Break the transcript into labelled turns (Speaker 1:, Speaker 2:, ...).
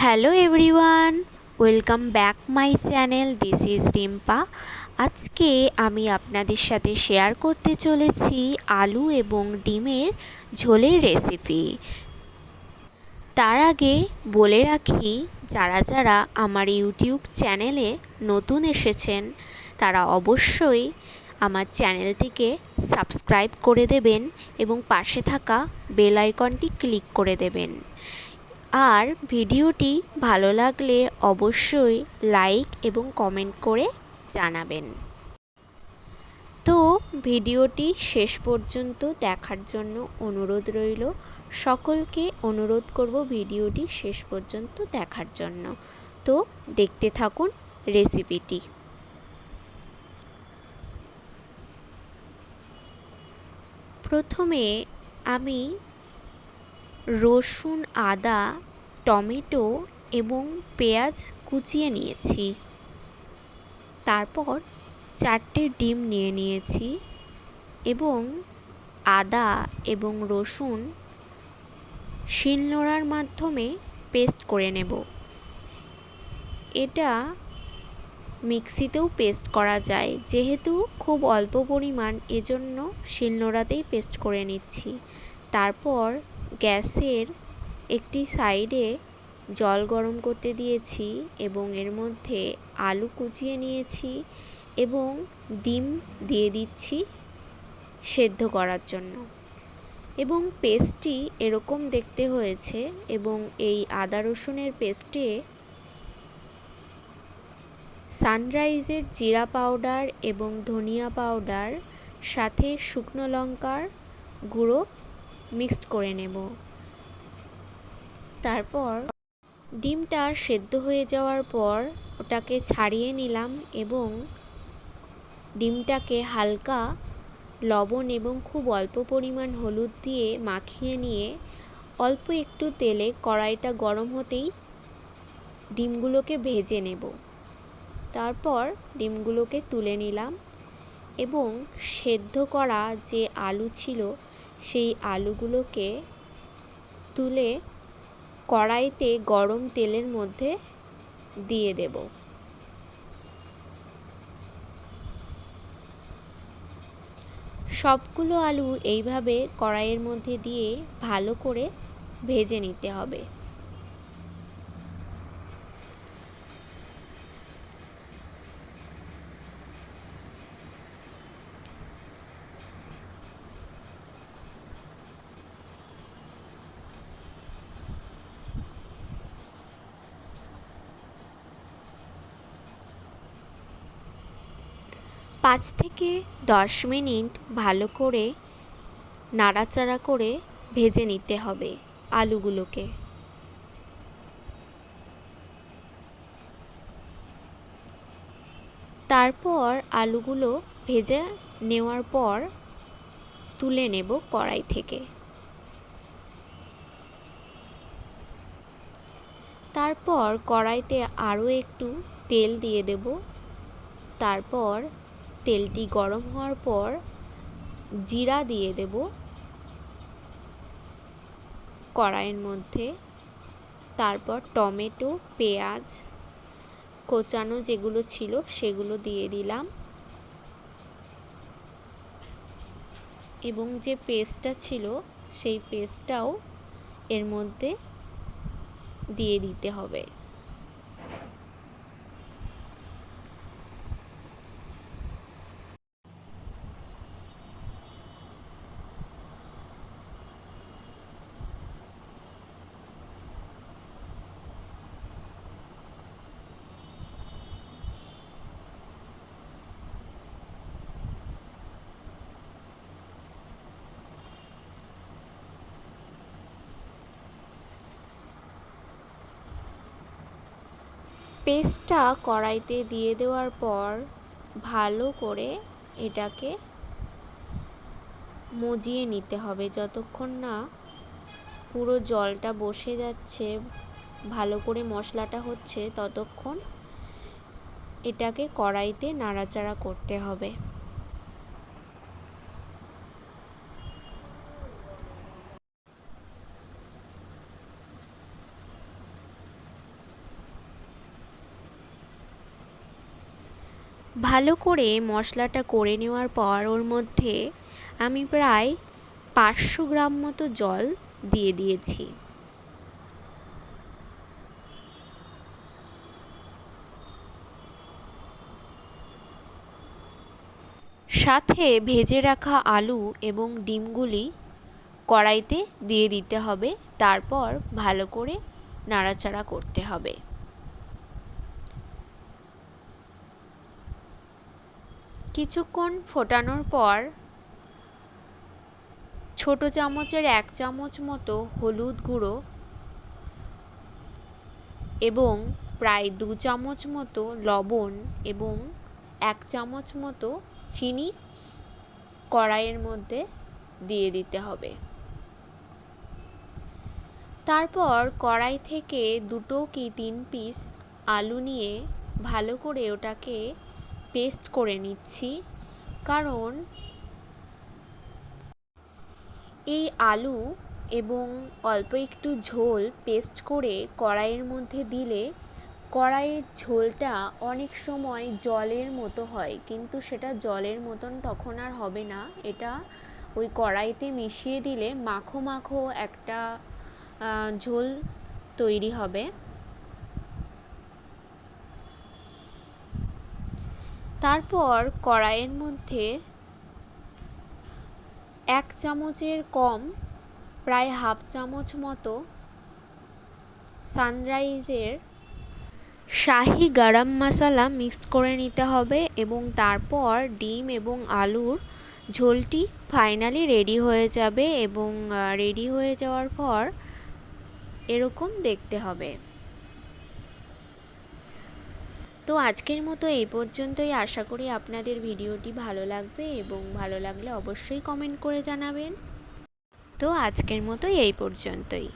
Speaker 1: Hello everyone, welcome back my channel. This is Rimpa. আজকে আমি আপনাদের সাথে শেয়ার করতে চলেছি আলু এবং ডিমের ঝোলের রেসিপি। তার আগে বলে রাখি, যারা যারা আমার ইউটিউব চ্যানেলে নতুন এসেছেন তারা অবশ্যই আমার চ্যানেলটিকে সাবস্ক্রাইব করে দেবেন এবং পাশে থাকা বেল আইকনটি ক্লিক করে দেবেন। আর ভিডিওটি ভালো লাগলে অবশ্যই লাইক এবং কমেন্ট করে জানাবেন। তো ভিডিওটি শেষ পর্যন্ত দেখার জন্য অনুরোধ রইল। সকলকে অনুরোধ করব ভিডিওটি শেষ পর্যন্ত দেখার জন্য। তো দেখতে থাকুন রেসিপিটি। প্রথমে আমি রসুন, আদা, টমেটো এবং পেঁয়াজ কুচিয়ে নিয়েছি। তারপর 4টে ডিম নিয়ে নিয়েছি এবং আদা এবং রসুন শিলনোড়ার মাধ্যমে পেস্ট করে নেব। এটা মিক্সিতেও পেস্ট করা যায়, যেহেতু খুব অল্প পরিমাণ এজন্য শিলনোড়াতেই পেস্ট করে নিচ্ছি। তারপর গ্যাসের একটি সাইডে জল গরম করতে দিয়েছি এবং এর মধ্যে আলু কুচিয়ে নিয়েছি এবং ডিম দিয়ে দিচ্ছি সেদ্ধ করার জন্য। এবং পেস্টটি এরকম দেখতে হয়েছে এবং এই আদা রসুনের পেস্টে সানরাইজের জিরা পাউডার এবং ধনিয়া পাউডার সাথে শুকনো লঙ্কার গুঁড়ো মিক্সড করে নেব। তারপর ডিমটা সেদ্ধ হয়ে যাওয়ার পর ওটাকে ছাড়িয়ে নিলাম এবং ডিমটাকে হালকা লবণ এবং খুব অল্প পরিমাণ হলুদ দিয়ে মাখিয়ে নিয়ে অল্প একটু তেলে কড়াইটা গরম হতেই ডিমগুলোকে ভেজে নেব। তারপর ডিমগুলোকে তুলে নিলাম এবং সেদ্ধ করা যে আলু ছিল সেই আলুগুলোকে তুলে কড়াইতে গরম তেলের মধ্যে দিয়ে দেব। সবগুলো আলু এইভাবে কড়াইয়ের মধ্যে দিয়ে ভালো করে ভেজে নিতে হবে। পাঁচ থেকে 10 মিনিট ভালো করে নাড়াচাড়া করে ভেজে নিতে হবে আলুগুলোকে। তারপর আলুগুলো ভেজে নেওয়ার পর তুলে নেব কড়াই থেকে। তারপর কড়াইতে আরও একটু তেল দিয়ে দেব। তারপর তেলটি গরম হওয়ার পর জিরা দিয়ে দেব কড়াইয়ের মধ্যে। তারপর টমেটো, পেঁয়াজ কোচানো যেগুলো ছিল সেগুলো দিয়ে দিলাম এবং যে পেস্টটা ছিল সেই পেস্টটাও এর মধ্যে দিয়ে দিতে হবে। পেস্টটা কড়াইতে দিয়ে দেওয়ার পর ভালো করে এটাকে মজিয়ে নিতে হবে যতক্ষণ না পুরো জলটা বসে যাচ্ছে, ভালো করে মশলাটা হচ্ছে, ততক্ষণ এটাকে কড়াইতে নাড়াচাড়া করতে হবে। ভালো করে মশলাটা করে নেওয়ার পর ওর মধ্যে আমি প্রায় 500 গ্রাম মতো জল দিয়ে দিয়েছি। সাথে ভেজে রাখা আলু এবং ডিমগুলি কড়াইতে দিয়ে দিতে হবে, তারপর ভালো করে নাড়াচাড়া করতে হবে। কিছুক্ষণ ফোটানোর পর ছোট চামচের 1 চামচ মতো হলুদ গুঁড়ো এবং প্রায় 2 চামচ মতো লবণ এবং 1 চামচ মতো চিনি কড়াইয়ের মধ্যে দিয়ে দিতে হবে। তারপর কড়াই থেকে 2 কি 3 পিস আলু নিয়ে ভালো করে ওটাকে পেস্ট করে নিচ্ছি, কারণ এই আলু এবং অল্প একটু ঝোল পেস্ট করে কড়াইয়ের মধ্যে দিলে কড়াইয়ের ঝোলটা অনেক সময় জলের মতো হয়, কিন্তু সেটা জলের মতন তখন আর হবে না। এটা ওই কড়াইতে মিশিয়ে দিলে মাখো মাখো একটা ঝোল তৈরি হবে। তারপর কড়াইয়ের মধ্যে 1 চামচের কম প্রায় হাফ চামচ মতো সানরাইজের শাহি গরম মশলা মিক্স করে নিতে হবে এবং তারপর ডিম এবং আলুর ঝোলটি ফাইনালি রেডি হয়ে যাবে এবং রেডি হয়ে যাওয়ার পর এরকম দেখতে হবে। তো আজকের মতো এই পর্যন্তই। আশা করি আপনাদের ভিডিওটি ভালো লাগবে এবং ভালো লাগলে অবশ্যই কমেন্ট করে জানাবেন। তো আজকের মতো এই পর্যন্তই।